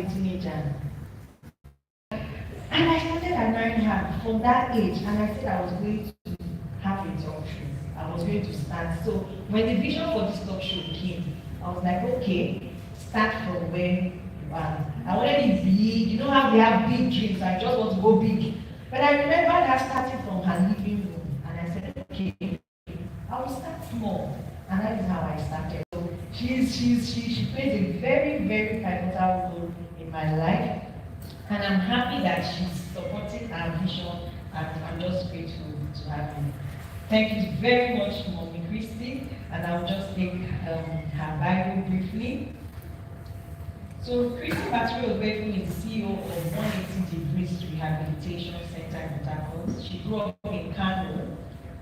a teenager. And I started admiring her from that age, and I said I was going to have a talk show. I was going to start. So when the vision for this talk show came, I was like, okay, start from where you are. I wanted it big. You know how we have big dreams. I just want to go big. But I remember her starting from her living room, and I said, okay, I will start small. And that is how I started. So she plays a very, very pivotal role in my life. And I'm happy that she's supporting our vision, and I'm just grateful to have you. Thank you very much, Mommy Christie, and I'll just take her bio briefly. So Christie Bature Obefun is CEO of 180 Degrees Rehabilitation Center in Port Harcourt. She grew up in Kano,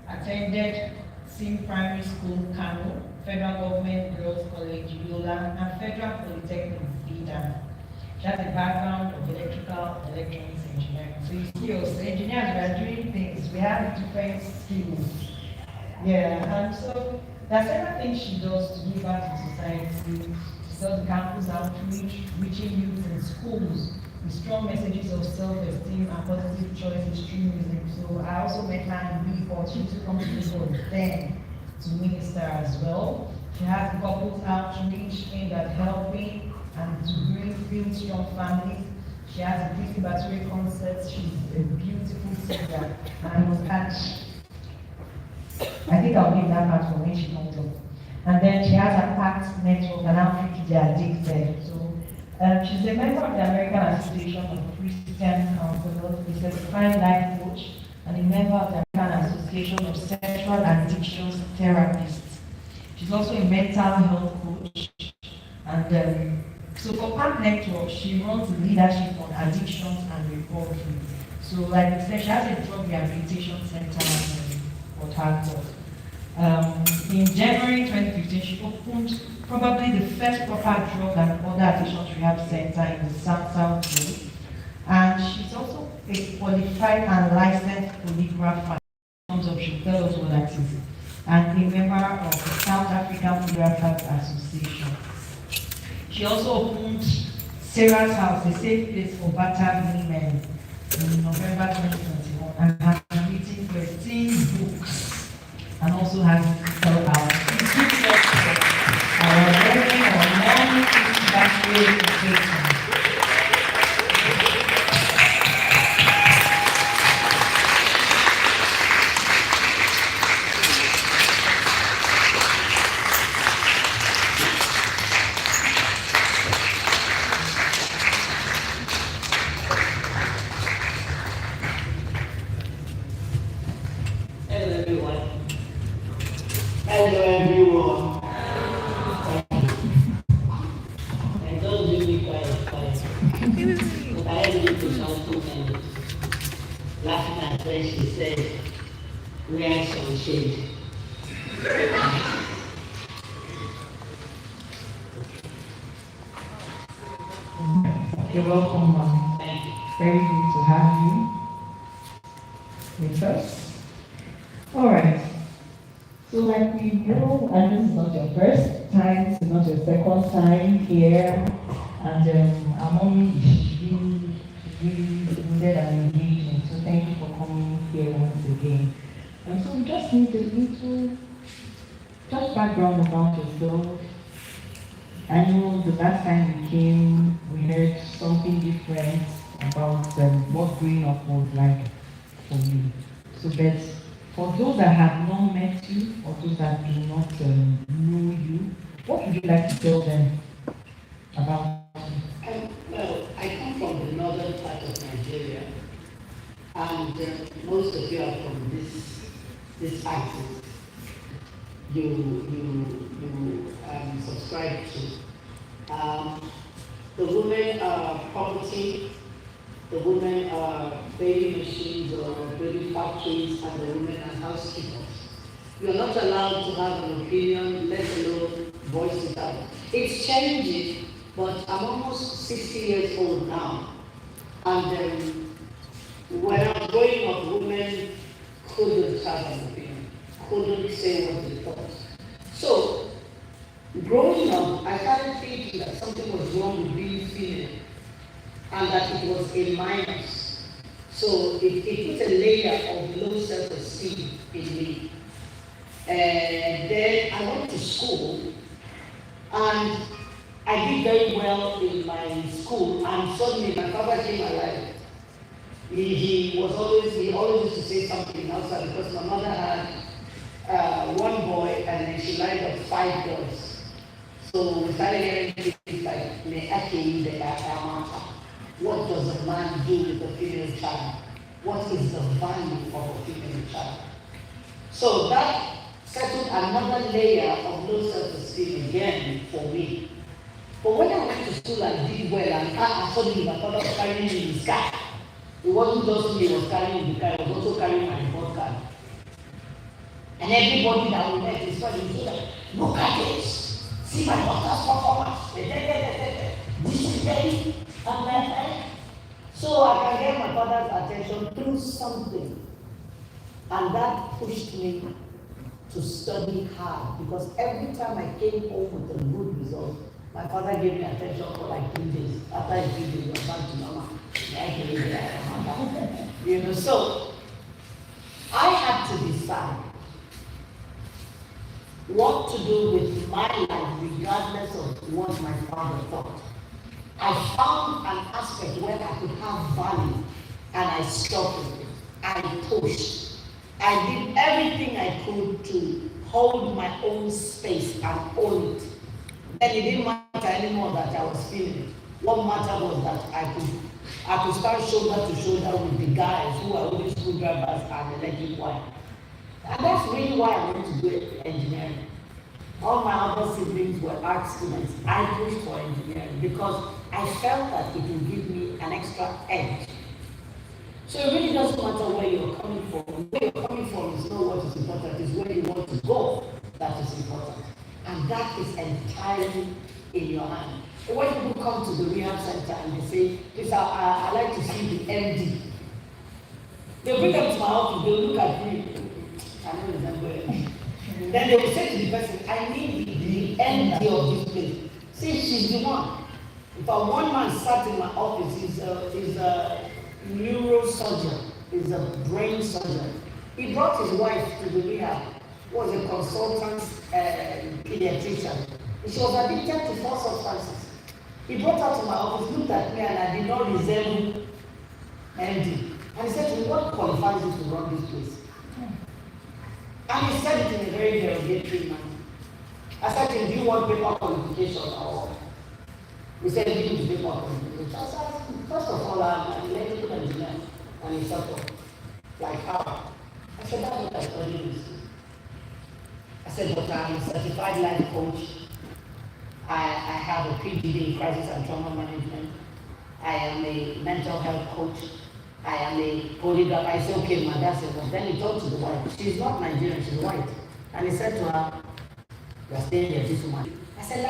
attended Sim Primary School, Kano, Federal Government Girls College, Yola, and Federal Polytechnic, Vida. She has a background of electrical electronics engineering. So you see us engineers, we are doing things. We have different skills. Yeah, and so there are several things she does to give back to society. She does campus outreach, reaching youth in schools with strong messages of self-esteem and positive choices through music. So I also met her in Newport. She took on to then to minister as well. She has couples outreach aimed at helping and to bring feel strong families. She has a Christie Bature concert. She's a beautiful singer. And I was I think I'll give that part for when she comes up. And then she has a PACT network and outreach the addicted. So she's a member of the American Association of Christian Counselors, a certified life coach, and a member of the American Association of Sexual Addictions Therapists. She's also a mental health coach. And so for PACT Network, she runs the leadership on addictions and recovery. So like I said, she has a drug rehabilitation center in Port Harcourt. In January 2015, she opened probably the first proper drug and other addictions rehab center in the South Road. And she's also a qualified and licensed polygrapher. In terms of, she'll tell us what that is. And a member of the South African Polygraphers Association. She also opened Sarah's House, a safe place for battered women, in November 2021, and has written 13 books, and also has sold out. Our very own Christie Bature. Laughing at when she said, wear some shade. You're welcome, Mom. Thank you. Very good to have you with us. All right. So like we know, and this is not your first time, this is not your second time here, and among really needed and engaging. So thank you for coming here once again. And so we just need a little just background about yourself. I know the last time we came, we heard something different about what growing up was like for you. So that for those that have not met you, or those that do not know you, what would you like to tell them about you? Well, I come from the northern part of Nigeria, and most of you are from this axis. You subscribe to. The women are property, the women are baby machines or baby factories, and the women are housekeepers. You are not allowed to have an opinion, let alone voice it out. It's changing, but I'm almost 60 years old now. And when I was growing up, women couldn't have an opinion, couldn't say what they thought. So, growing up, I started thinking that something was wrong with being female. and that it was a minus. So it put a layer of low self-esteem in me. And then I went to school, and I did very well in my school, and suddenly my father came alive. He always used to say something outside because my mother had one boy and then she lined up 5 boys. So we started hearing things like, what does a man do with a female child? What is the value of a female child? So that settled another layer of low self-esteem again for me. But when I went to school and did well, and suddenly my father was carrying me in his car. It wasn't just me, he was carrying the car, he was also carrying my report card. And everybody that we met is starting to say, look at this, see my daughter's performance. This is very amazing. So I can get my father's attention through something. And that pushed me to study hard, because every time I came home with a good result, my father gave me attention for like 3 days. After 3 days, he was back to mama. So I had to decide what to do with my life regardless of what my father thought. I found an aspect where I could have value, and I struggled. I pushed. I did everything I could to hold my own space and own it. And it didn't matter anymore that I was feeling. What mattered was that I could stand shoulder to shoulder with the guys who are only screwdrivers and electric wire. And that's really why I went to do engineering. All my other siblings were art students. I pushed for engineering because I felt that it would give me an extra edge. So it really doesn't matter where you're coming from. Where you're coming from is not what is important, it's where you want to go that is important. And that is entirely in your hand. When people come to the rehab center and they say, please, I like to see the MD. They bring them to my office, they look at me. I don't remember it. Then they will say to the person, I need the MD of this place. See, she's the one. If one man sat in my office, he's a neurosurgeon, he's a brain surgeon. He brought his wife to the rehab, who was a consultant pediatrician. She was addicted to 4 substances. He brought her to my office, looked at me, and I did not resemble MD. And he said to me, what qualifies you to run this place? And he said it in a very derogatory manner. I said to him, do you want paper qualification or? He said, give me the paper qualification. I said, first of all, I'm an electrical engineer. And he said, like how? I said, that's what I studied in school. I said, but I'm a certified life coach. I have a PhD in crisis and trauma management. I am a mental health coach. I am a polygraph. I said, okay, my dad said, well, then he talked to the wife. She's not Nigerian, she's white. And he said to her, you are staying there this woman. I said,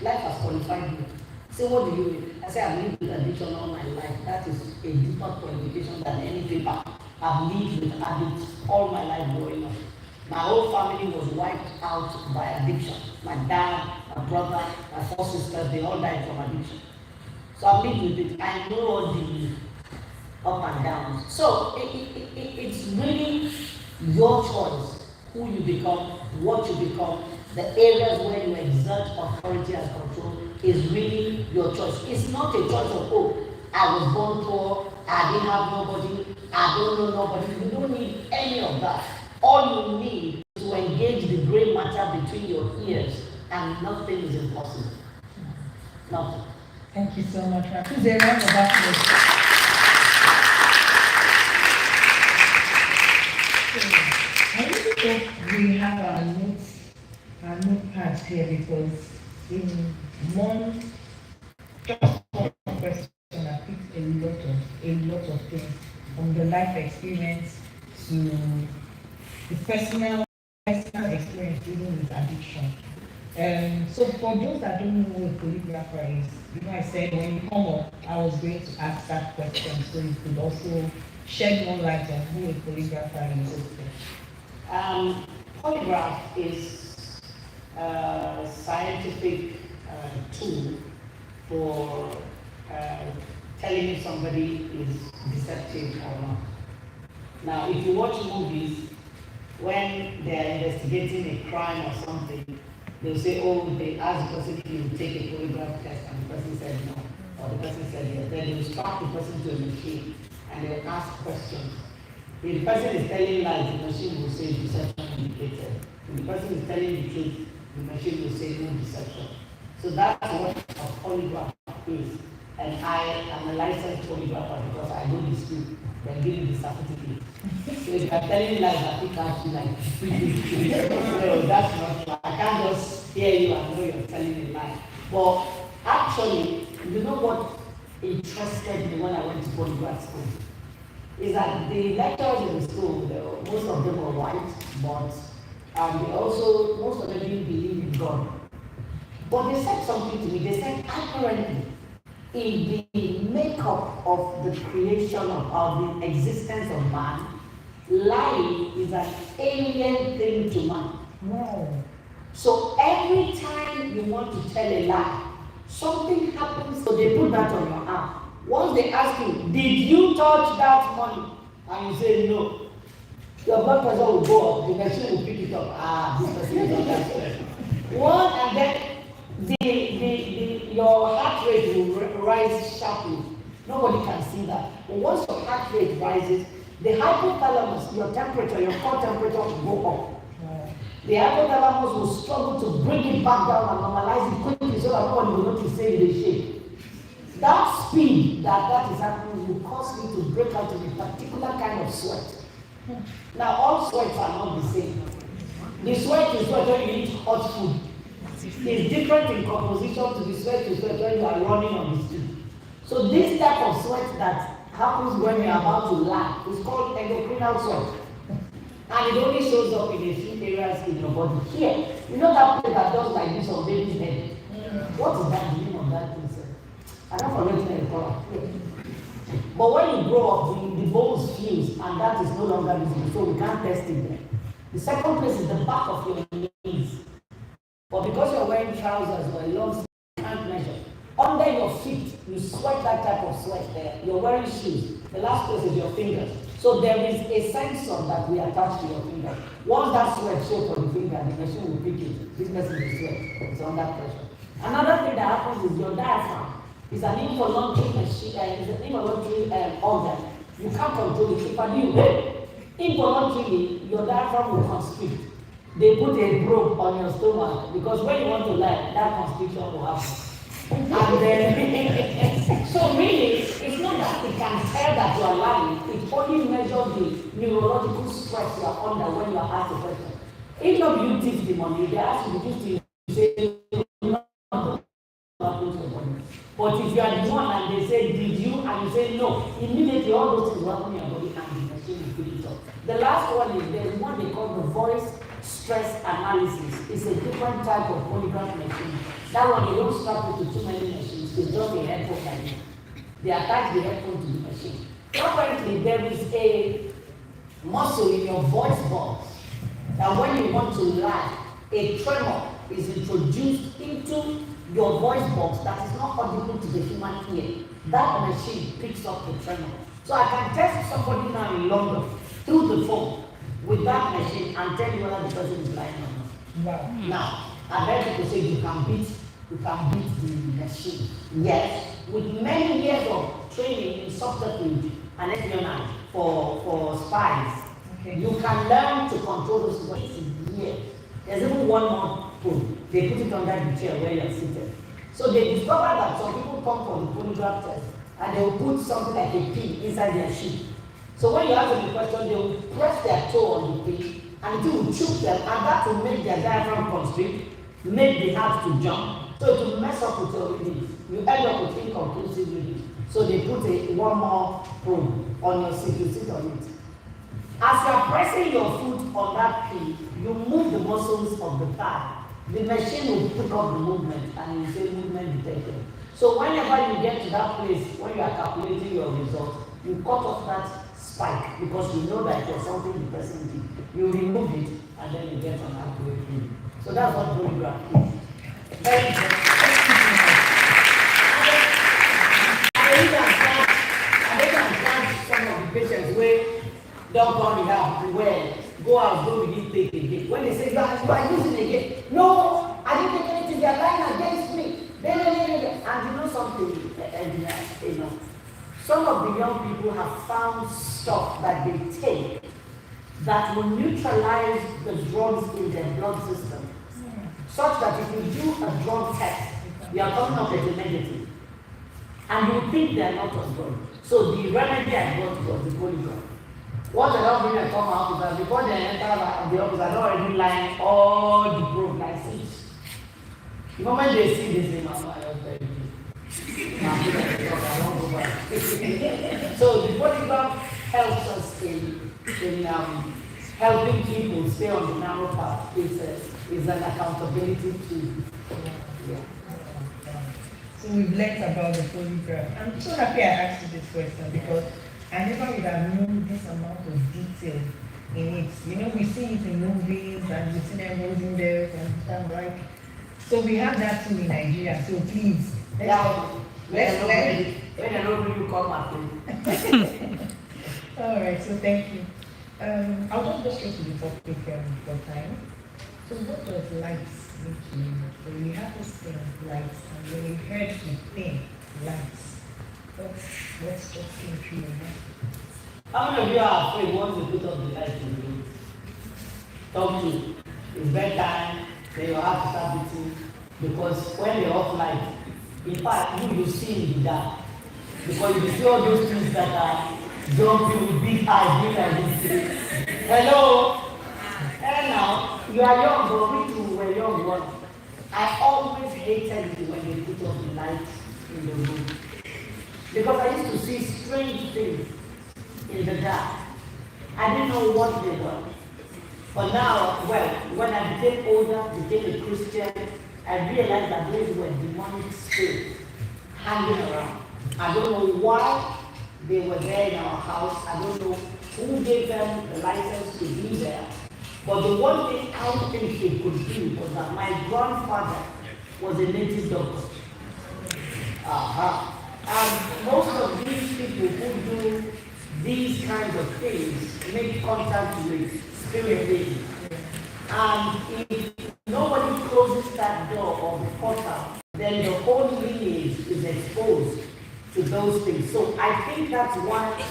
life has qualified me. He said, what do you mean? I said, I've lived with addiction all my life. That is a deeper qualification than any paper. I've lived with addicts all my life growing up. My whole family was wiped out by addiction. My dad, my brother, my 4 sisters, they all died from addiction. So I've lived with it. I know all the up and downs. So it's really your choice who you become, what you become, the areas where you exert authority and control is really your choice. It's not a choice of, oh, I was born poor, I didn't have nobody, I don't know nobody. You don't need any of that. All you need is to engage the gray matter between your ears, and nothing is impossible. Nothing. Thank you so much. Please, a round of applause. I really hope we have our notepads here, because in just one question, I picked a lot of things, from the life experience to the personal experience dealing with addiction. So for those that don't know what a polygrapher is, I said when you come up, I was going to ask that question, so you could also shed more light on who a polygrapher is. Polygraph is a scientific tool for telling if somebody is deceptive or not. Now, if you watch movies, when they're investigating a crime or something, they'll say, oh, they asked the person if he would take a polygraph test, and the person said no, or the person said yes. Then they will strap the person to a machine, and they'll ask questions. If the person is telling lies, the machine will say deception indicated. If the person is telling the truth, the machine will say no deception. So that's what a polygraph is. And I am a licensed polygrapher because I know the school. They give you the certificate. So if I'm telling lies, I think I should like, no, that's not true. I can't just hear you and know you're telling a lie. But actually, you know what interested me when I went to polygraph school? Is that the lecturers in the school, most of them were white, but they also, most of them didn't believe in God. But they said something to me. They said, apparently, in the makeup of the creation of the existence of man, lying is an alien thing to man. No. So every time you want to tell a lie, something happens, so they put that on your arm. Once they ask you, did you touch that money? And you say no. Your blood pressure will go up, the machine will pick it up. Ah, this person is not that special. One, and then your heart rate will rise sharply. Nobody can see that. But once your heart rate rises, the hypothalamus, your temperature, your core temperature will go up. The hypothalamus will struggle to bring it back down and normalize it quickly so that nobody will notice say the shape. That speed that is happening will cause me to break out in a particular kind of sweat. Now, all sweats are not the same. The sweat is when you eat hot food. It's different in composition to the sweat you sweat when you are running on the street. So this type of sweat that happens when you are about to lie is called endocrinal sweat. And it only shows up in a few areas in your body. Here, you know that place that does like this on baby's head? What is that name of that thing, sir? I don't forget the color. But when you grow up, the bones fuse, and that is no longer visible, so we can't test it there. The second place is the back of your knees. But because you're wearing trousers or a long sleeve, you can't measure. Under your feet, you sweat that type of sweat there. You're wearing shoes. The last place is your fingers. So there is a sensor that we attach to your finger. Once that sweat shows on the finger, the machine will pick it. This machine is sweat. It's under pressure. Another thing that happens is your diaphragm. It's an involuntary machine, it's an involuntary organ. You can't control it. If I do, involuntarily, your diaphragm will constrict. They put a probe on your stomach because when you want to lie, that constriction will happen. And then, so really, it's not that it can tell that you are lying. It only measures the neurological stress you are under when you are asked a question. If not you teach the money, they ask you to teach you say, but if you are the one and they say, did you? And you say no, immediately all those things will happen in your body and the machine will pick it up. The last one is there's one they call the voice stress analysis. It's a different type of polygraph machine. That one, you don't strap it to too many machines. It's just a headphone like it. They attach the headphone to the machine. Apparently, there is a muscle in your voice box that when you want to lie, a tremor is introduced into your voice box that is not audible to the human ear. That machine picks up the tremor. So I can test somebody now in London through the phone with that machine and tell you whether the person is lying or not. Wow. Now, I heard people say you can beat the machine. Yes, with many years of training in subterfuge and espionage for spies, Okay. you can learn to control those situations. Yes. There's even one more tool. They put it under the chair where you're seated. So they discovered that some people come for the polygraph test and they will put something like a pin inside their shoe. So when you ask them a question, they will press their toe on the pin and it will choke them, and that will make their diaphragm constrict, make the heart to jump. So it will mess up with your reading. You end up with inconclusive reading. So they put one more probe on your seat, you sit on it. As you are pressing your foot on that pin, you move the muscles of the thigh. The machine will pick up the movement and you say movement detected. So whenever you get to that place, when you are calculating your results, you cut off that spike because you know that there's something the person did. You remove it and then you get an accurate reading. So that's what polygraph is. Very good. I the patients wey don come rehab well, go out, go begin take again. When they say, you are using again. No, I didn't take anything, they are lying against me. And you know something, you know, some of the young people have found stuff that they take that will neutralize the drugs in their blood system, such that if you do a drug test, you are coming up as a negative. And you think they are not on drug. So the remedy I got was the polygraph. What they don't bring come out is that before they enter the office, I don't already line all the broke license. The moment they see this in my mind, I was very So the polygraph helps us in helping people stay on the narrow path. Is an accountability tool. Yeah. So we've learned about the polygraph. I'm so happy I asked you this question because I never would have known this amount of detail in it. You know, we see it in movies and we see them holding there and stand right. So we have that too in Nigeria. So please, let's learn. When I know you come at All right. So thank you. I'll just go straight to the topic for time. So what does lights mean to you? So we have this thing lights, and when we heard the thing lights. Let's just think through that. How many of you are afraid once you put up the light in the room? Talk to. It's bedtime, then you have to start beating. Because when they off light, in fact, you see in the dark. Because you see all those things that are jumping with big eyes, big eyes. Hello? And now, you are young, but we too were young ones. I always hated it when they put up the lights in the room. Because I used to see strange things in the dark. I didn't know what they were. But now, well, when I became older, became a Christian, I realized that those were demonic spirits hanging around. I don't know why they were there in our house. I don't know who gave them the license to be there. But the one thing I don't think they could do was that my grandfather was a native doctor. And most of these people who do these kinds of things make contact with spirit beings. And if nobody closes that door or the portal, then the whole lineage is exposed to those things. So I think that's why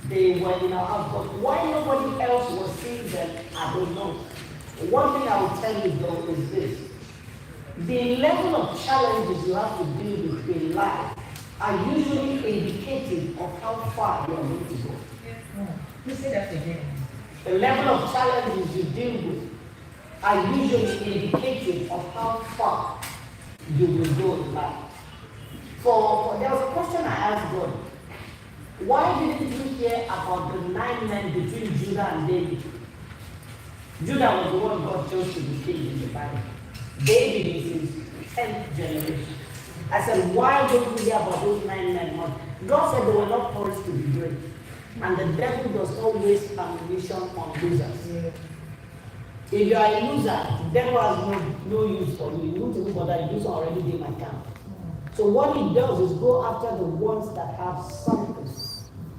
they were in our house. But why nobody else was seeing them, I don't know. One thing I will tell you though is this. The level of challenges you have to deal with in life are usually indicative of how far you are going to go. You say that again. The level of challenges you deal with are usually indicative of how far you will go in life. There was a question I asked God. Why didn't you hear about the 9 men between Judah and David? Judah was the one God chose to be king in the Bible. David is his 10th generation. I said, why don't we hear about those 9 men? God said they were not forced to be great. And the devil does not waste ammunition on losers. Yeah. If you are a loser, the devil has no use for you. You need to look for that loser already did my camp. So what he does is go after the ones that have something.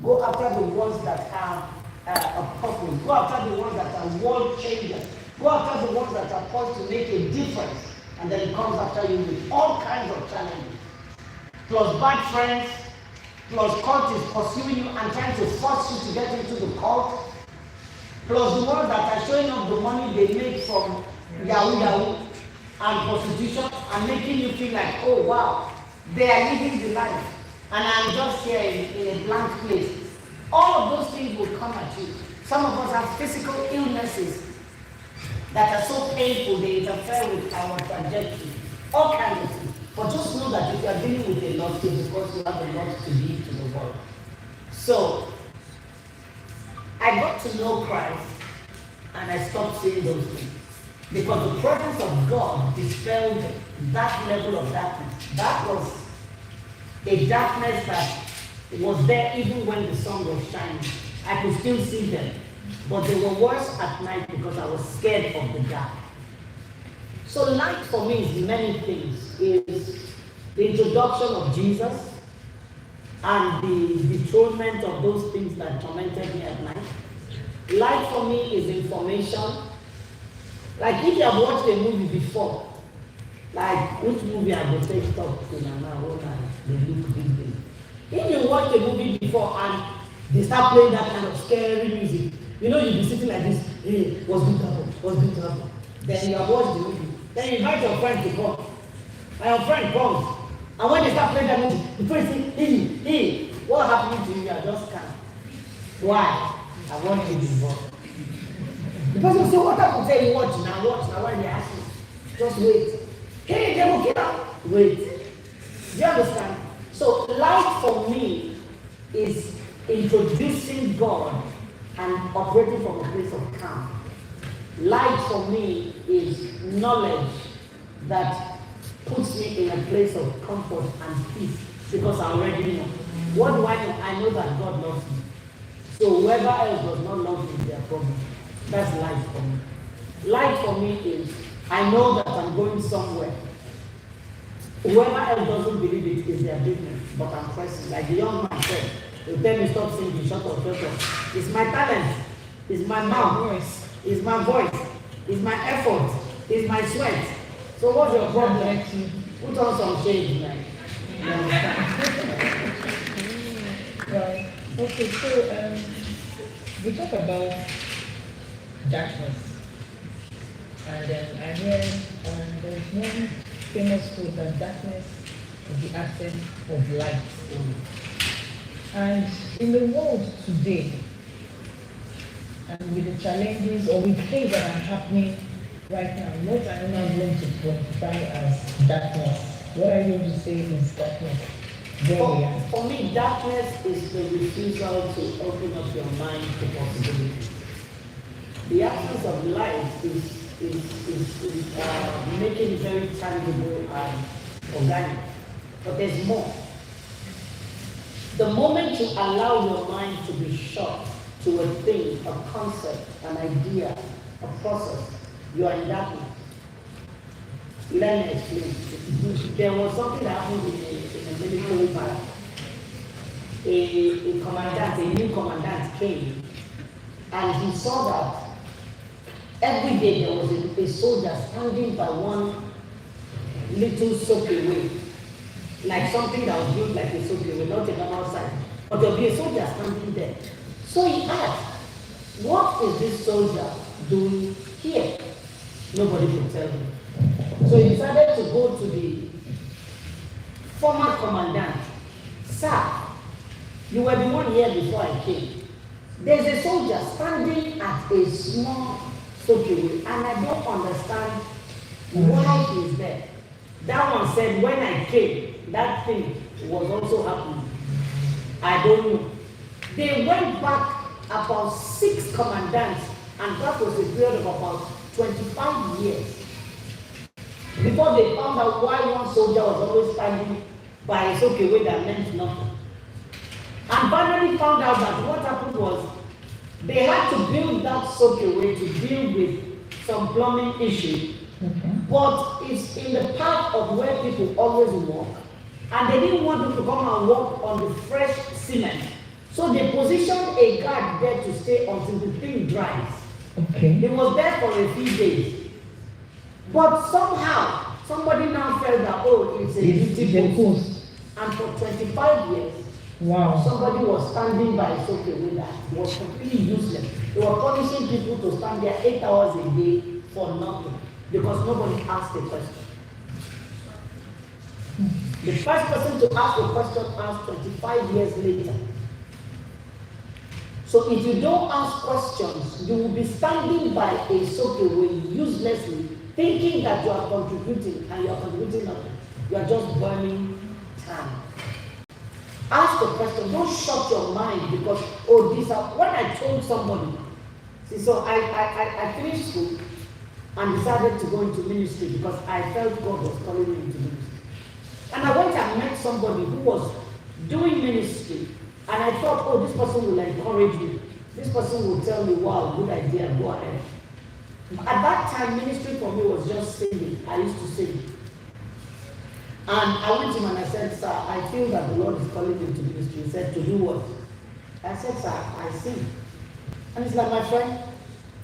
Go after the ones that have a purpose. Go after the ones that are world changers. Go after the ones that are supposed to make a difference. And then he comes after you with all kinds of challenges. Plus bad friends, plus cultists pursuing you and trying to force you to get into the cult. Plus the ones that are showing up the money they make from Yahoo and prostitution and making you feel like, oh wow, they are living the life. And I'm just here in a blank place. All of those things will come at you. Some of us have physical illnesses that are so painful they interfere with our trajectory. All kinds of things. But just know that if you are dealing with a lot, it's because you have a lot to give to the world. So, I got to know Christ and I stopped seeing those things. Because the presence of God dispelled that level of darkness. That was a darkness that was there even when the sun was shining. I could still see them. But they were worse at night because I was scared of the dark. So light for me is many things. Is the introduction of Jesus, and the dethronement of those things that tormented me at night. Light for me is information. Like if you have watched a movie before, like which movie I will take stock to now, they look these days. If you watch a movie before and they start playing that kind of scary music, you know you'll be sitting like this, hey, what's going to happen? What's going to happen? Then you have watched the movie. Then you invite your friend to come. And your friend comes. And when they start playing that music, the friend says, hey, what happened to you? You are just calm. Why? I want you to before. The person will say, what happened? Say, watch now, why they ask you? Just wait. Hey, they will get up. Wait. Do you understand? So light for me is introducing God and operating from a place of calm. Light for me is knowledge that puts me in a place of comfort and peace because I already know. What do I know? I know that God loves me. So whoever else does not love me is their problem. That's light for me. Light for me is I know that I'm going somewhere. Whoever else doesn't believe it is their business, but I'm pressing. Like the young man said, they tell me stop singing, shut up. It's my talent, it's my mouth, it's my voice, it's my effort, it's my sweat. So what's your problem? Put on some shade, man. Right. Okay, so we talk about darkness. And then I heard there's one famous quote that darkness is the absence of light. And in the world today, and with the challenges or with things that are happening right now, what are you now going to quantify as darkness? What are you going to say is darkness? For me, darkness is the refusal to open up your mind to possibilities. The absence of light is making it very tangible and organic. But there's more. The moment you allow your mind to be shut to a thing, a concept, an idea, a process, you are in darkness. Let me explain. There was something that happened in a military battle. A new commandant came, and he saw that every day there was a soldier standing by one little soakaway, like something that was built like a soakaway, not a normal size, but there would be a soldier standing there. So he asked, what is this soldier doing here? Nobody could tell him. So he decided to go to the former commandant. Sir, you were the one here before I came. There's a soldier standing at a small soakaway, and I don't understand why he's there. That one said, when I came, that thing was also happening. I don't know. They went back about 6 commandants, and that was a period of about 25 years before they found out why one soldier was always standing by a soakaway that meant nothing. And finally found out that what happened was they had to build that soakaway to deal with some plumbing issue. But it's in the path of where people always walk, and they didn't want them to come and walk on the fresh cement. So they positioned a guard there to stay until the thing dries. Okay. He was there for a few days. But somehow, somebody now felt that, oh, it's a duty post. And for 25 years, wow, somebody was standing by a soakaway that was completely useless. They were punishing people to stand there 8 hours a day for nothing, because nobody asked a question. The first person to ask a question asked 25 years later. So if you don't ask questions, you will be standing by a soakaway uselessly, thinking that you are contributing, and you are contributing nothing. You are just burning time. Ask the question. Don't shut your mind because, oh, these are. When I told somebody, see, so I finished school and decided to go into ministry because I felt God was calling me into ministry. And I went and met somebody who was doing ministry, and I thought, oh, this person will encourage me. This person will tell me, wow, good idea, go ahead. At that time, ministry for me was just singing. I used to sing. And I went to him and I said, sir, I feel that the Lord is calling me to ministry. He said, to do what? I said, sir, I sing. And he's like, my friend,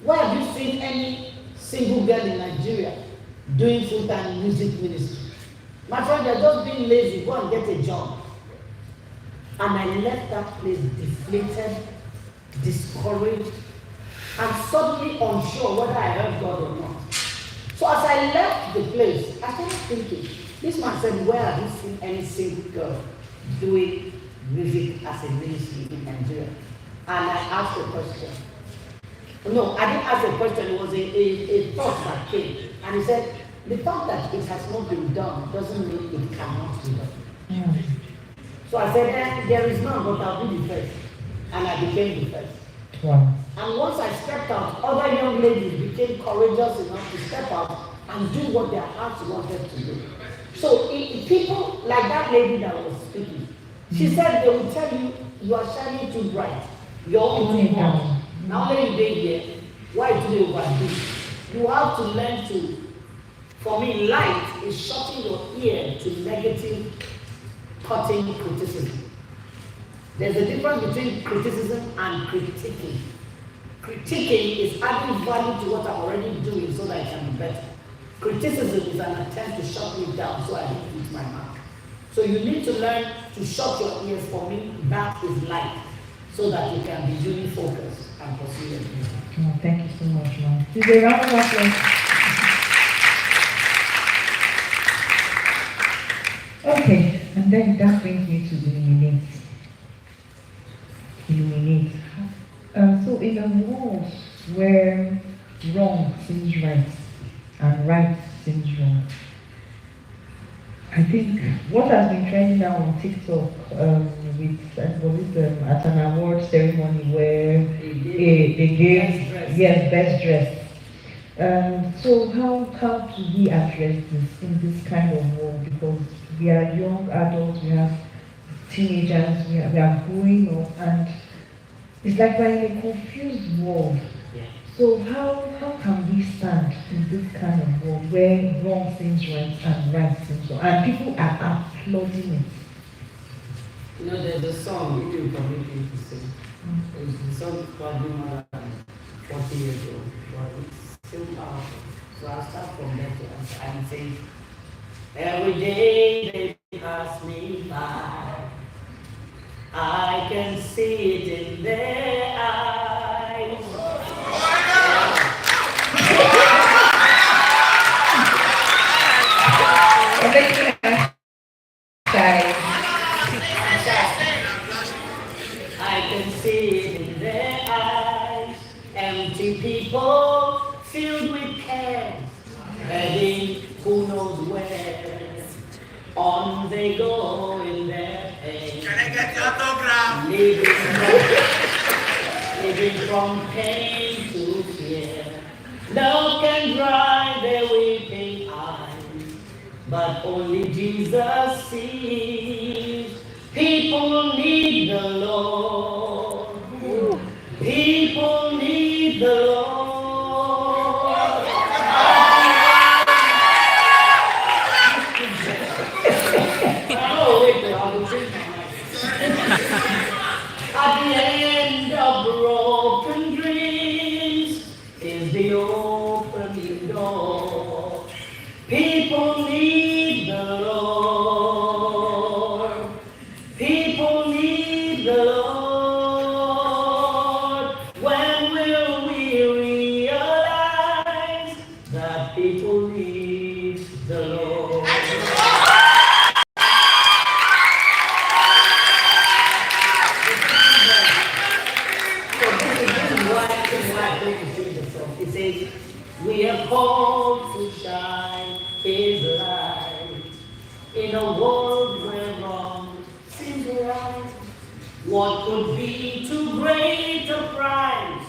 where have you seen any single girl in Nigeria doing full-time music ministry? My friend, you're just being lazy. Go and get a job. And I left that place deflated, discouraged, and suddenly unsure whether I heard God or not. So as I left the place, I started thinking, this man said, where have you seen any single girl doing music as a ministry in Nigeria? And I asked a question. No, I didn't ask a question, it was a thought that came. And he said, the fact that it has not been done doesn't mean it cannot be done. Yeah. So I said, there is none, but I'll be the first. And I became the first. Wow. And once I stepped out, other young ladies became courageous enough to step out and do what their hearts wanted to do. So people like that lady that was speaking, she said they will tell you, you are shining too bright. You're only one. Now let you be here. Why do they overdo? You have to learn to, for me, light is shutting your ear to negative, cutting criticism. There's a difference between criticism and critiquing. Critiquing is adding value to what I'm already doing so that I can be better. Criticism is an attempt to shut me down so I don't hit my mark. So you need to learn to shut your ears. For me, that is light, so that you can be really focused and pursue your dream. Oh, thank you so much, ma'am. Is there a round of applause? Okay, and then that brings me to illuminate. Illuminate. So in a world where wrong seems right and right seems wrong, I think what has been trending now on TikTok at an award ceremony where they gave best dress. So how do we address this in this kind of world? Because we are young adults, we have teenagers, we are growing up, and it's like we're in a confused world. Yeah. So how can we stand in this kind of world where wrong seems right and right seems wrong, and people are applauding it? You know, there's a song, if you permit me to sing. The song probably more than 40 years old, but it's still powerful. So I'll start from there to and say, every day they pass me by, I can see it in their eyes. I can see it in their eyes. Empty people filled with cares, heading who knows where. On they go in their pain. Can I get your autograph? Living from pain to fear. Love can dry their weeping eyes, but only Jesus sees. People need the Lord. People need the Lord. Oh, wait, I'll drink my mic. At the end of broken dreams is the opening door. People need the Lord. People need the Lord. When will we realize that people need the Lord? It says, we are called to shine His light in a world where wrong seems right. What could be too great a price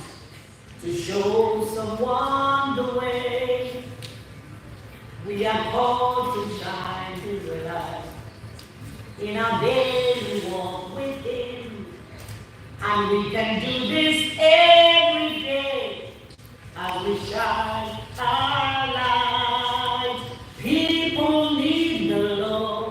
to show someone the way? We are called to shine His light in our daily walk with Him, and we can do this every day. As we shine our light, people need the Lord.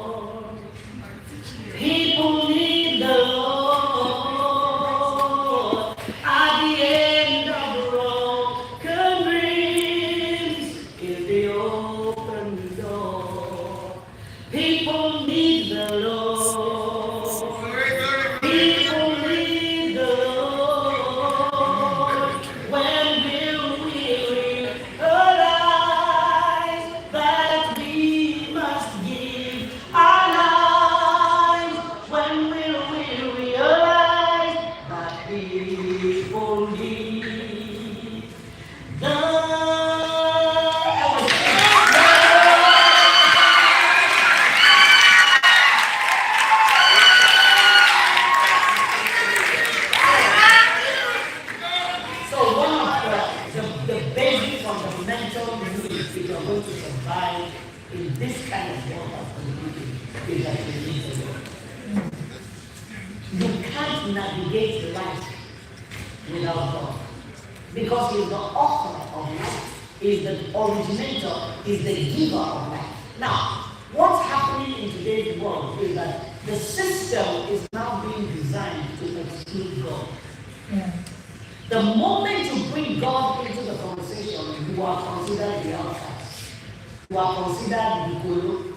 can't navigate life without God. Because He's the author of life, He's the originator, He's the giver of life. Now, what's happening in today's world is that the system is now being designed to exclude God. Yeah. The moment you bring God into the conversation, you are considered the outcast. You are considered the guru.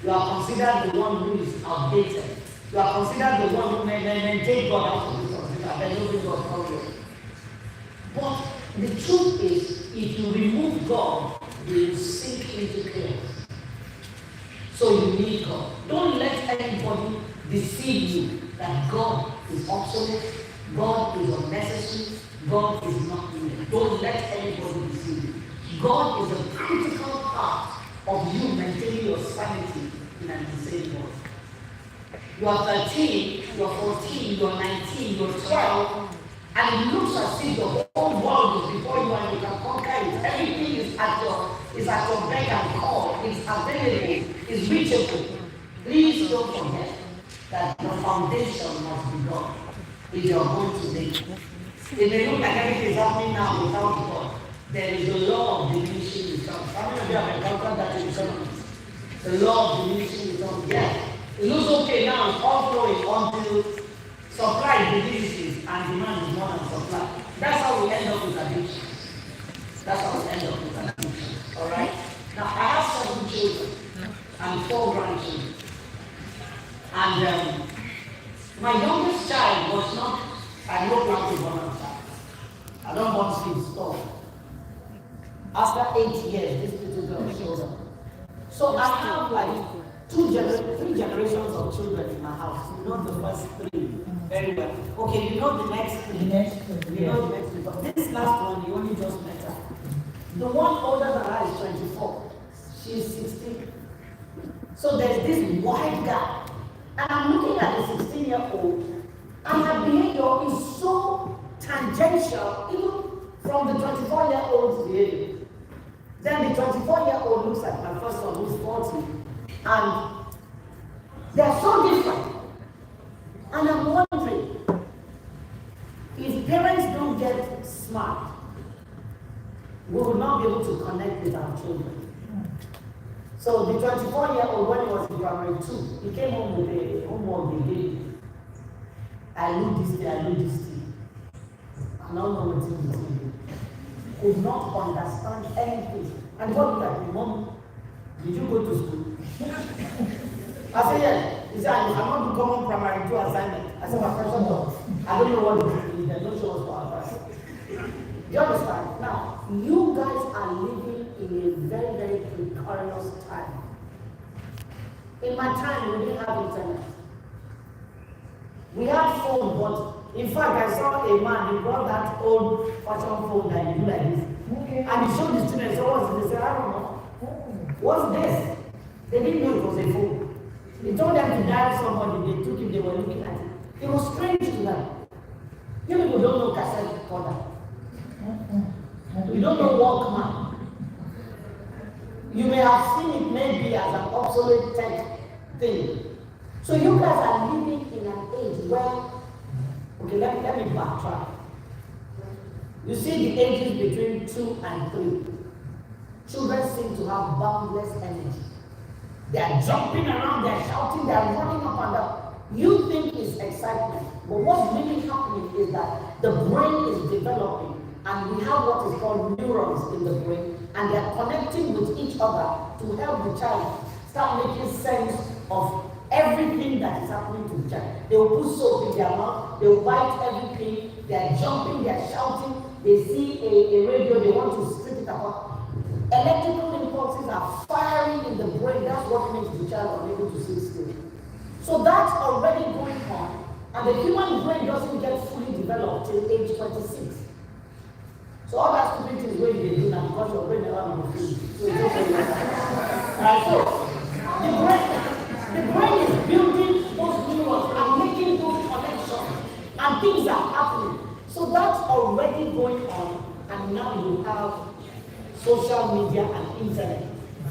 You are considered the one who is outdated. You are considered the one who may take God out of this conversation. I don't think God called you. But the truth is, if you remove God, you will sink into chaos. So you need God. Don't let anybody deceive you that God is obsolete, God is unnecessary, God is not needed. Don't let anybody deceive you. God is a critical part of you maintaining your sanity in an insane world. You are 13, you are 14, you are 19, you are 12, and it looks as if the whole world is before you and you can conquer it. Everything is at your beck and call. It's available. It's reachable. Please don't forget that the foundation must be God. If you are going to make it. It may look like everything is happening now without God. There is the law of diminishing returns. How many of you have encountered that in economics? The law of diminishing returns. Yeah. It looks okay now, it's all flowing until supply diminishes and demand is more than supply. That's how we end up with addiction. That's how we end up with addiction. Alright? Now I have 7 children and 4 grandchildren. And my youngest child was not, I no plan to born on child. I don't want to see stop. After 8 years, this little girl shows up. So I have like 3 generations of children in my house. You know the first 3 very well. Okay, you know the next 3. You know the next 3. But this last one, you only just met her. The one older than her is 24. She is 16. So there's this wide gap. And I'm looking at the 16-year-old, and her behavior is so tangential, even from the 24-year-old's behavior. Then the 24-year-old looks like my first son, who's 40, and they're so different. And I'm wondering, if parents don't get smart, we will not be able to connect with our children. So the 24-year-old, when he was in primary 2, he came home with a homework they gave me. I do this thing, I do this thing. I don't know what he did. Could not understand anything. And what looked at me, Mom, did you go to school? I said, yeah. He said, I'm not to common primary 2 assignment. I said, my first one, I don't know what it is. They don't show us for advice. Do you understand? Now, you guys are living in a very, very precarious time. In my time, we didn't have internet. We had phone, but in fact, I saw a man, he brought that old fashion phone that you do like this. Okay. And he showed the students, so what's this? They said, I don't know. What's this? They didn't know it was a phone. He told them to dial somebody, they took it, they were looking at it. It was strange to them. You people don't know cassette recorder. You don't know Walkman. You may have seen it maybe as an obsolete tech thing. So you guys are living in an age where, okay, let me backtrack. You see the ages between 2 and 3. Children seem to have boundless energy. They are jumping around, they are shouting, they are running up and down. You think it's excitement, but what's really happening is that the brain is developing, and we have what is called neurons in the brain, and they are connecting with each other to help the child start making sense of everything that is happening to the child. They will put soap in their mouth, they will bite everything, they are jumping, they are shouting, they see a radio, they want to split it apart. Electrical impulses are firing in the brain. That's what makes the child unable to sit still. So that's already going on, and the human brain doesn't get fully developed till age 26. So all that stupid things when they do now because your brain never been filled. So it's okay. Right, so the brain is building those neurons and making those connections, and things are happening. So that's already going on, and now you have social media and internet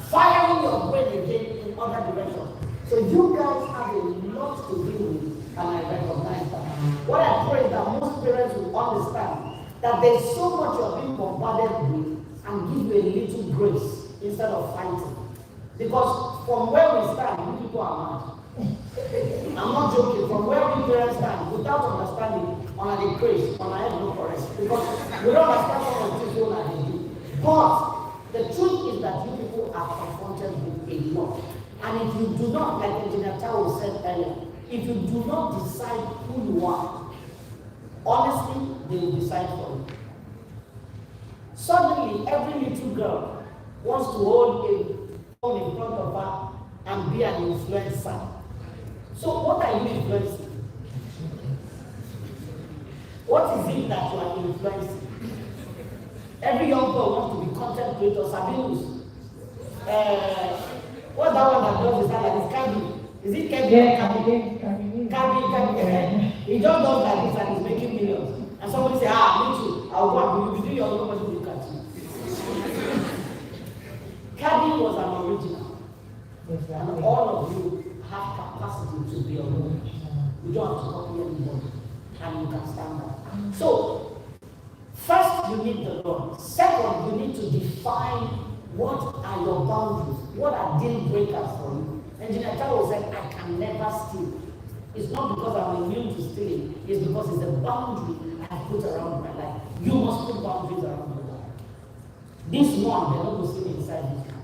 firing your brain again in other directions. So you guys have a lot to deal with, and I recognize that. What I pray is that most parents will understand that there's so much you're being bombarded with and give you a little grace instead of fighting. Because from where we stand, you people are mad. I'm not joking. From where we parents stand, without understanding, on a grace, on a head no forest. Because we don't understand some of the things that they do. But the truth is that you people are confronted with a lot. And if you do not, like Engineer Tao said earlier, if you do not decide who you are, honestly, they will decide for you. Suddenly, every little girl wants to hold a phone in front of her and be an influencer. So what are you influencing? What is it that you are influencing? Every young girl wants to be content creator. Sabinus. What's that one that does this like this? Kabi. Is it Kabi? Yeah, Kabi. He just does like this and he's making millions. And somebody say, me too. I'll go and you do your own, nobody will look at you. Kabi was an original. And all of you have capacity to be alone. You don't have to copy anybody. And you can stand up. So, first you need the Lord. Second, you need to define what are your boundaries. What are deal breakers for you? Engineer Tao said, I can never steal. It's not because I'm immune to stealing. It's because it's a boundary I have put around my life. You must put boundaries around your life. This one, they're not going to see me inside this camp.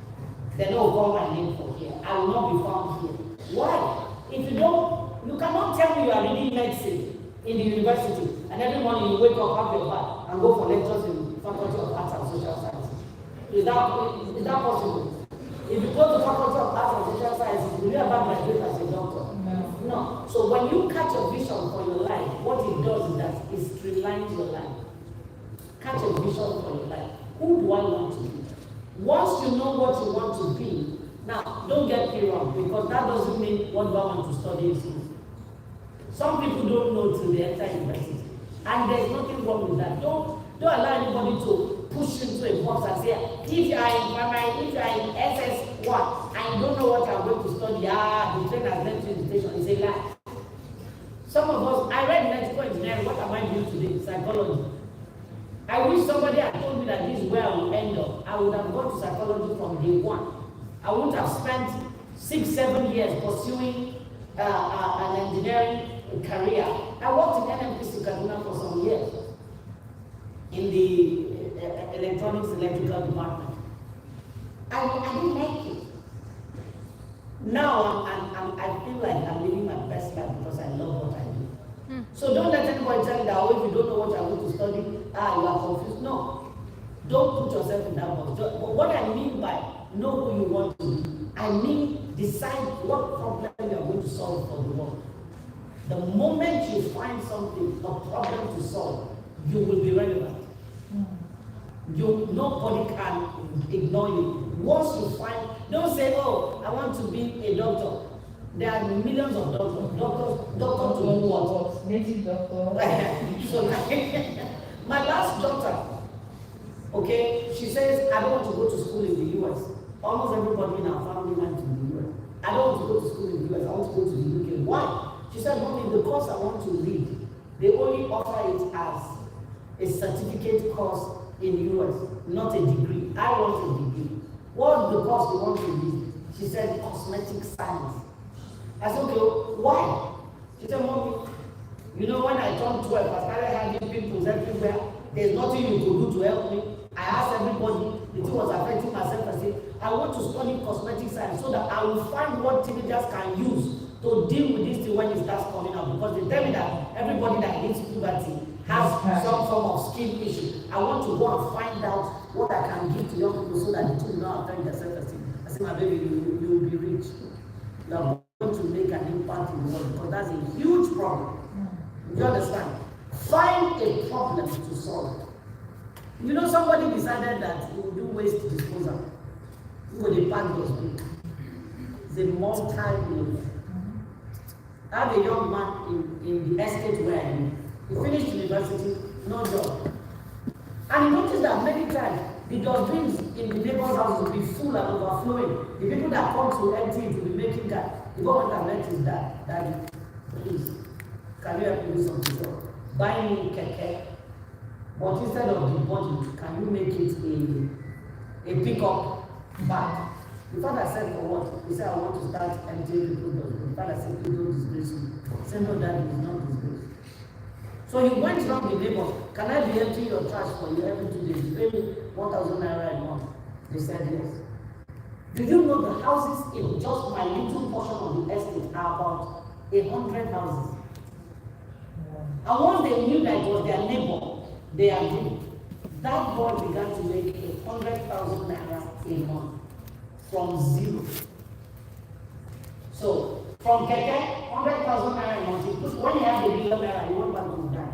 They don't call my name for here. I will not be found here. Why? If you don't, you cannot tell me you are reading medicine in the university, and every morning you wake up, have your bath, and go for lectures in the Faculty of Arts and Social Sciences. Is that possible? If you go to Faculty of Arts and Social Sciences, will you ever graduate as a doctor? No. So when you catch a vision for your life, what it does is that it streamlines your life. Catch a vision for your life. Who do I want to be? Once you know what you want to be, now don't get me wrong, because that doesn't mean what do I want to study in school. Some people don't know till they enter university, and there's nothing wrong with that. Don't allow anybody to push into a box and say, if you are in primary, if you are in SS1, and you don't know what you are going to study, the train has left you in the station. It's a lie. Some of us, I read electrical engineering. What am I doing today? Psychology. I wish somebody had told me that this is where I would end up. I would have gone to psychology from day one. I wouldn't have spent 6-7 years pursuing an engineering career. I worked in NMPC Kaduna for some years in the electronics electrical department. I didn't like it. Now I feel like I'm living my best life because I love what I do. So don't let anybody tell you that, if you don't know what you're going to study, you are confused. No. Don't put yourself in that box. But what I mean by know who you want to be, I mean decide what problem you are going to solve for the world. The moment you find something, a problem to solve, you will be relevant. Nobody can ignore you. Once you find, don't say, I want to be a doctor. There are millions of doctors. Doctors to do what? Native doctor. So, my last daughter, okay, she says, I don't want to go to school in the US. Almost everybody in our family went to the US. I don't want to go to school in the US. I want to go to the UK. Why? She said, Mommy, the course I want to read, they only offer it as a certificate course in the US, not a degree. I want a degree. What's the course you want to read? She said, cosmetic science. I said, okay, why? She said, Mommy, when I turned 12, I started having pimples everywhere. There's nothing you could do to help me. I asked everybody, the thing was affecting myself. I said, I want to study cosmetic science so that I will find what teenagers can use to deal with this thing when it starts coming out. Because they tell me that everybody that hits puberty has some form of skin issue. I want to go and find out what I can give to young people so that the thing will not affect their self-esteem. I said, my baby, you will be rich. You are going to make an impact in the world because that's a huge problem. You understand? Find a problem to solve. Somebody decided that he will do waste disposal. So the park was big. It's a multi-millionaire. I have a young man in the estate where I live. He finished university, no job. And he noticed that many times the dustbins in the neighbor's house will be full and overflowing. The people that come to empty it will be making that. The government has let his dad, please. Can you help me do something? So, buy me keke, but instead of the body, can you make it a pickup bag? The father said, for what? He said, I want to start emptying people's dustbin. The father said, please don't disgrace me. He said, no, Daddy, it's not disgrace. So he went around the neighbors, can I be emptying your trash for you every 2 days? You pay me 1,000 naira a month. They said yes. Do you know the houses in just my little portion of the estate are about 100 houses? And once they knew that it was their neighbor, they agreed. That boy began to make 100,000 naira a month from zero. So, from keke, 100,000 naira a month. When he had the million naira, he went back to that.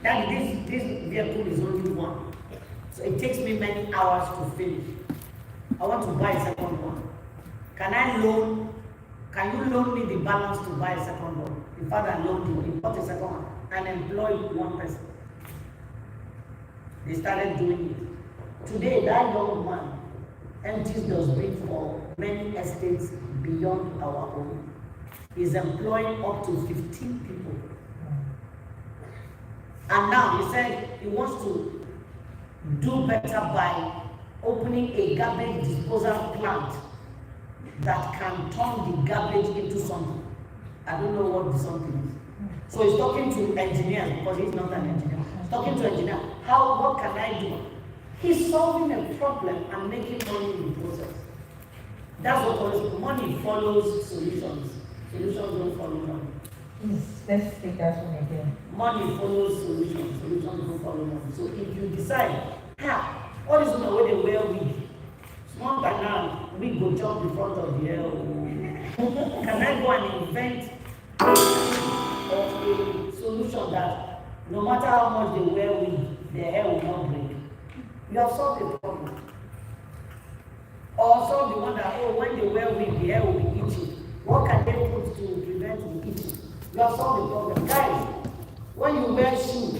That this vehicle is only one. So it takes me many hours to finish. I want to buy a second one. Can you loan me the balance to buy a second one? The father loaned him, he bought a second one and employed one person. They started doing it. Today, that young man empties dustbin for many estates beyond our own. He's employing up to 15 people. And now he said he wants to do better by opening a garbage disposal plant that can turn the garbage into something. I don't know what the something is. So he's talking to engineers because he's not an engineer. He's talking to engineers. What can I do? He's solving a problem and making money in the process. That's what always money follows solutions. Solutions don't follow money. Let's take that one again. Money follows solutions. Solutions don't follow money. So if you decide, what is the way they wear wig? Small time now, we go jump in front of the hair. Can I go and invent a solution that no matter how much they wear wig, their hair will not break? You have solved the problem. Or solve the one that, when they wear wig, the hair will be itchy. What can they put to prevent the itching? You have solved the problem. Guys, when you wear shoes,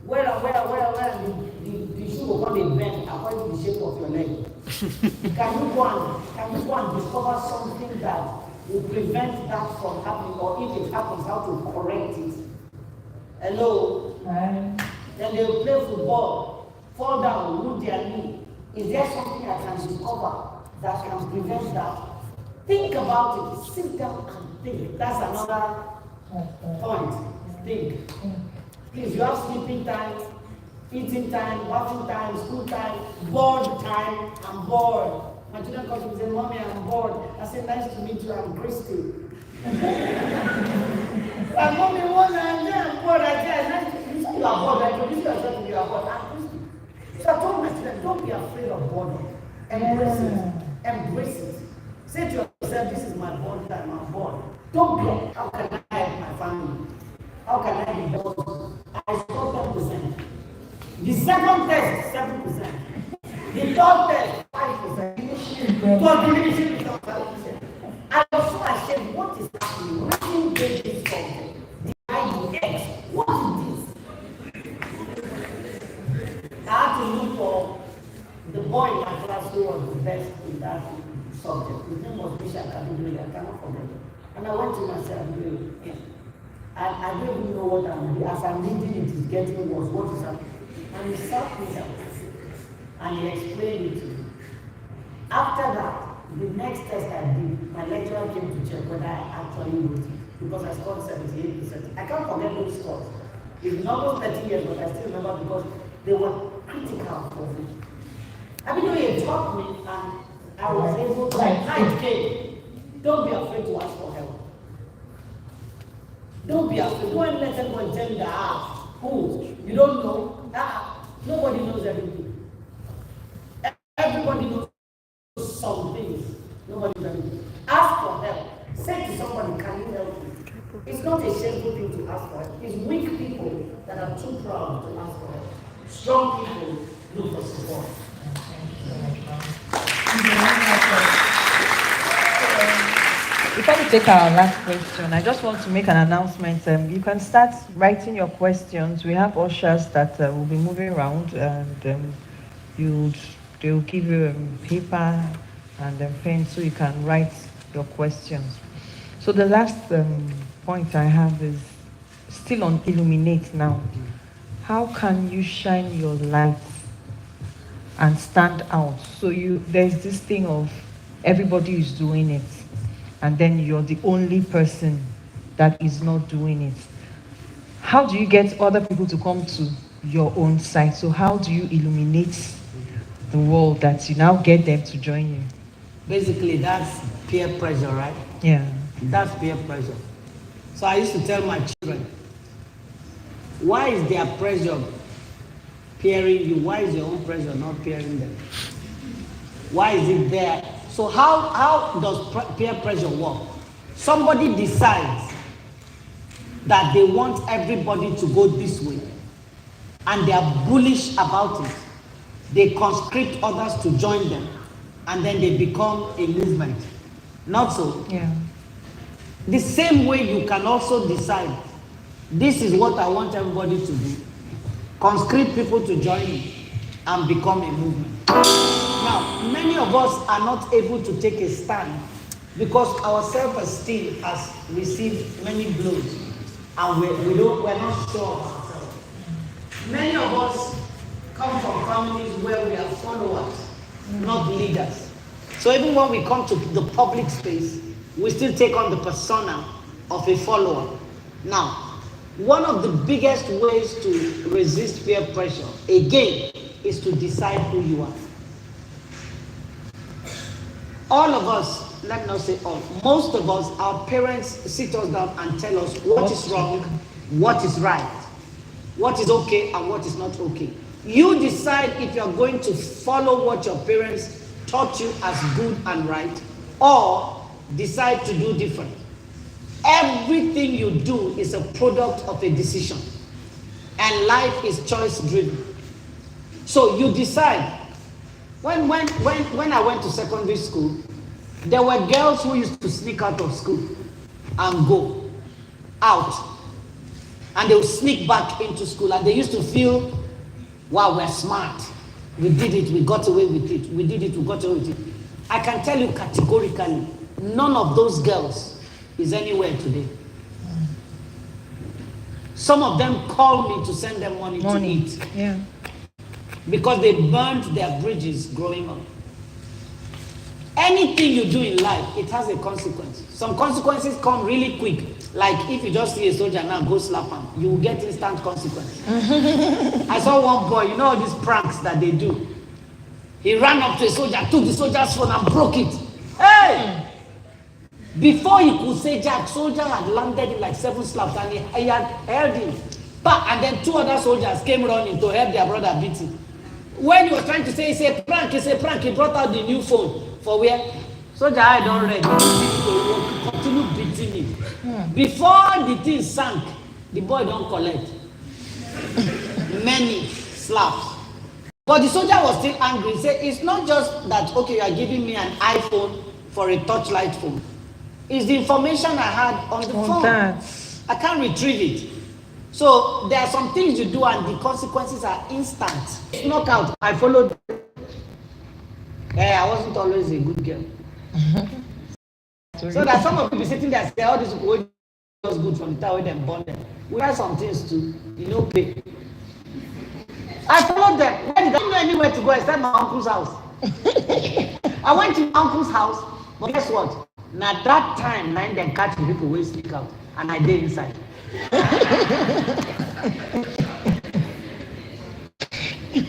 the shoe will not be bent according to the shape of your leg. Can you go and discover something that will prevent that from happening, or if it happens, how to correct it? Hello? Then they will play football, fall down, lose their knee. Is there something I can discover that can prevent that? Think about it. Sit down and think. That's another point. Think. Please, you have sleeping time, eating time, bathing time, school time, bored time. I'm bored. My children come to me and say, Mommy, I'm bored. I say, nice to meet you, I'm Christie. My mommy, I'm bored. I say, nice to meet you, you are bored. I introduce yourself to you, are bored. I'm Christie. So I told my children, don't be afraid of boredom. Embrace it. Embrace it. Say to yourself, this is my bored time, I'm bored. Don't be, how can I help my family? How can I be bored? I scored 10%. The second test, 7%. The third test, 5%. But the diminishing return, 5%. I was so ashamed, what is happening? Nothing gave this something. The IUX, what is this? I had to look for the boy in my class who was the best in that subject. His name was Bishop Kabiduri, I cannot forget it. And I went to myself, I don't even know what I'm doing. As I'm reading it, it's getting worse. What is happening? And he sat me down and he explained it to me. After that, the next test I did, my lecturer came to check whether I actually wrote it because I scored 78%. I can't forget those scores. It's been almost 30 years, but I still remember because they were critical for me. I mean, he taught me and I was able to don't be afraid to ask for help. Don't be afraid. Go and let anyone tell you that, who? You don't know? Nobody knows everything. Everybody knows some things. Nobody knows everything. Ask for help. Say to somebody, can you help me? It's not a shameful thing to ask for help. It's weak people that are too proud to ask for help. Strong people look for support. Before we take our last question, I just want to make an announcement. You can start writing your questions. We have ushers that will be moving around, and they will give you paper and pen so you can write your questions. So the last point I have is still on illuminate now. How can you shine your light and stand out? So there's this thing of everybody is doing it, and then you're the only person that is not doing it. How do you get other people to come to your own side? So how do you illuminate the world that you now get them to join you? Basically, that's peer pressure, right? Yeah. That's peer pressure. So I used to tell my children, why is their pressure peering you? Why is your own pressure not peering them? Why is it there? So how does peer pressure work? Somebody decides that they want everybody to go this way, and they are bullish about it. They conscript others to join them, and then they become a movement. Not so. Yeah. The same way you can also decide, this is what I want everybody to do. Conscript people to join me and become a movement. Now, many of us are not able to take a stand because our self-esteem has received many blows, and we're not sure of ourselves. Many of us come from families where we are followers, not leaders. So even when we come to the public space, we still take on the persona of a follower. Now, one of the biggest ways to resist peer pressure, again, is to decide who you are. All of us, let me not say all, most of us, our parents sit us down and tell us what is wrong, what is right, what is okay and what is not okay. You decide if you're going to follow what your parents taught you as good and right, or decide to do different. Everything you do is a product of a decision, and life is choice driven. So you decide. When I went to secondary school, there were girls who used to sneak out of school and go out, and they would sneak back into school, and they used to feel, wow, we're smart, we did it, we got away with it, we did it, we got away with it. I can tell you categorically, none of those girls is anywhere today. Some of them call me to send them money to eat. Yeah. Because they burned their bridges growing up. Anything you do in life, it has a consequence. Some consequences come really quick. Like if you just see a soldier now, go slap him, you will get instant consequence. I saw one boy, you know all these pranks that they do. He ran up to a soldier, took the soldier's phone and broke it. Hey! Before he could say jack, soldier had landed him like 7 slaps, and he had held him back, and then 2 other soldiers came running to help their brother beat him. When he was trying to say it's a prank, he brought out the new phone. For where? Soldier, I don't ready. He continue beating him. Before the thing sank, the boy don't collect many slaps. But the soldier was still angry. He said, it's not just that, okay, you are giving me an iPhone for a touchlight phone. It's the information I had on the phone. That. I can't retrieve it. So there are some things you do and the consequences are instant. Knockout, I followed. I wasn't always a good girl. So that some of you be sitting there and say, all these people was good from the time when they born them. We had some things too, pay. I followed them. When did I didn't know anywhere to go except my uncle's house? I went to my uncle's house, but guess what? Now that time, nine them catch the people will sneak out, and I did inside.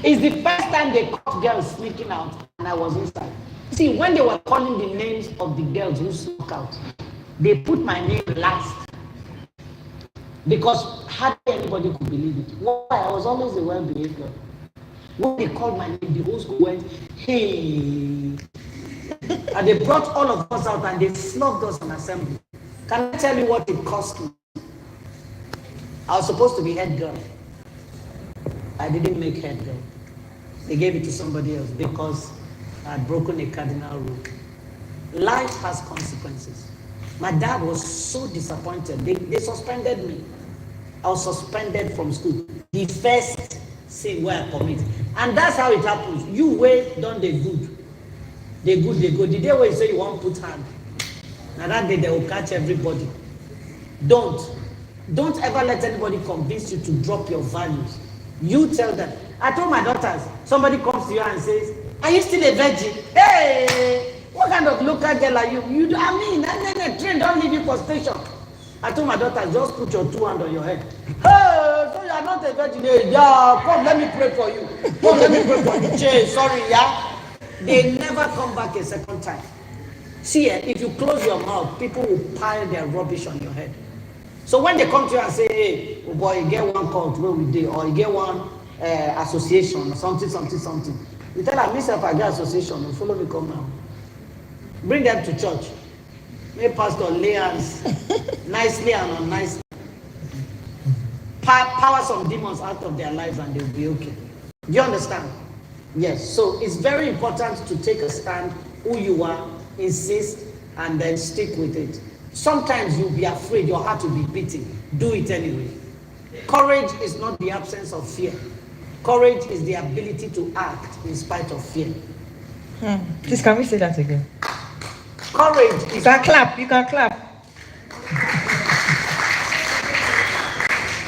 It's the first time they caught girls sneaking out, and I was inside. See, when they were calling the names of the girls who snuck out, they put my name last. Because hardly anybody could believe it. Why? I was always a well-behaved girl. When they called my name, the whole school went, hey. And they brought all of us out and they slugged us in assembly. Can I tell you what it cost me? I was supposed to be head girl. I didn't make head girl. They gave it to somebody else because I had broken a cardinal rule. Life has consequences. My dad was so disappointed. They suspended me. I was suspended from school. The first sin where I commit. And that's how it happens. You wait, done the good. They good, they go. The day where you say you want to put hand. Now that day they will catch everybody. Don't ever let anybody convince you to drop your values. You tell them. I told my daughters, somebody comes to you and says, are you still a virgin? Hey, what kind of local girl are you? Train don't leave you for station. I told my daughters, just put your 2 hands on your head. Hey, so you are not a virgin. Hey, yeah, come, let me pray for you. Come, let me pray for you. Che, sorry, yeah. They never come back a second time. See, if you close your mouth, people will pile their rubbish on your head. So when they come to you and say, hey, oh boy, you get one cult where we do, or you get one association, or something. You tell them, myself, I get association, and follow me, come now. Bring them to church. May pastor lay hands nicely and unnicely. Power some demons out of their lives and they'll be okay. Do you understand? Yes. So it's very important to take a stand, who you are, insist, and then stick with it. Sometimes you'll be afraid, your heart will be beating. Do it anyway. Courage is not the absence of fear. Courage is the ability to act in spite of fear. Please, can we say that again? Courage is... You can clap.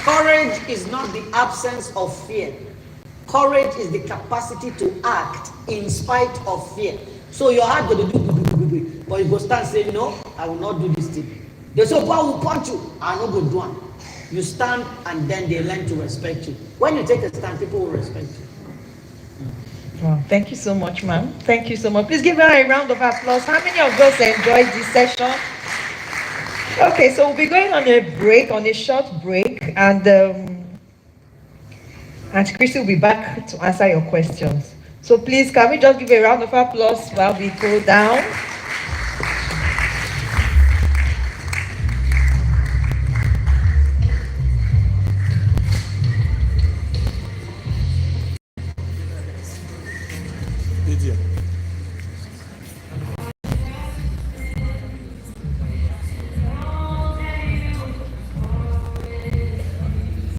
Courage is not the absence of fear. Courage is the capacity to act in spite of fear. So your heart going to do, but you go stand saying, no, I will not do this thing. They say, God will punch you. I will not go do it. You stand and then they learn to respect you. When you take a stand, people will respect you. Wow, thank you so much, ma'am. Thank you so much. Please give her a round of applause. How many of us enjoyed this session? Okay, so we'll be going on a short break, and Auntie Christie will be back to answer your questions. So please, can we just give a round of applause while we go down? Lydia.